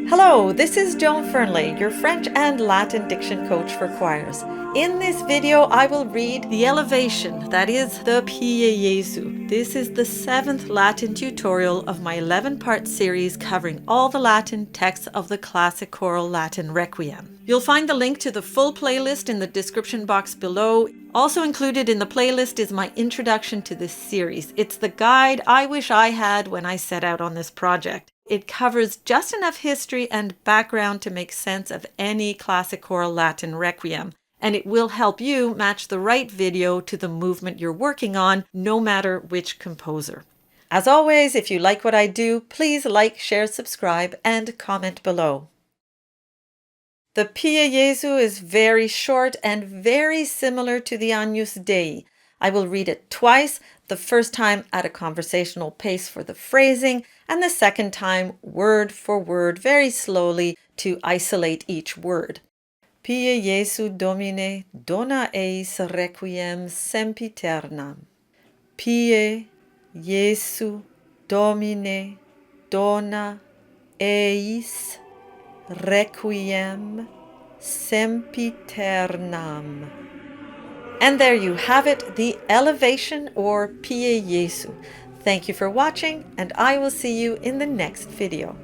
Hello, this is Joan Fernley, your French and Latin diction coach for choirs. In this video, I will read the Elevation, that is the Pie Jesu. This is the 7th Latin tutorial of my 11-part series covering all the Latin texts of the Classic Choral Latin Requiem. You'll find the link to the full playlist in the description box below. Also included in the playlist is my introduction to this series. It's the guide I wish I had when I set out on this project. It covers just enough history and background to make sense of any Classic Choral Latin Requiem, and it will help you match the right video to the movement you're working on, no matter which composer. As always, if you like what I do, please like, share, subscribe, and comment below. The Pie Jesu is very short and very similar to the Agnus Dei. I will read it twice, the first time at a conversational pace for the phrasing, and the second time word for word very slowly to isolate each word. Pie Jesu Domine, dona eis requiem sempiternam. Pie Jesu Domine, dona eis requiem sempiternam. And there you have it, the Elevation or Pie Jesu. Thank you for watching, and I will see you in the next video.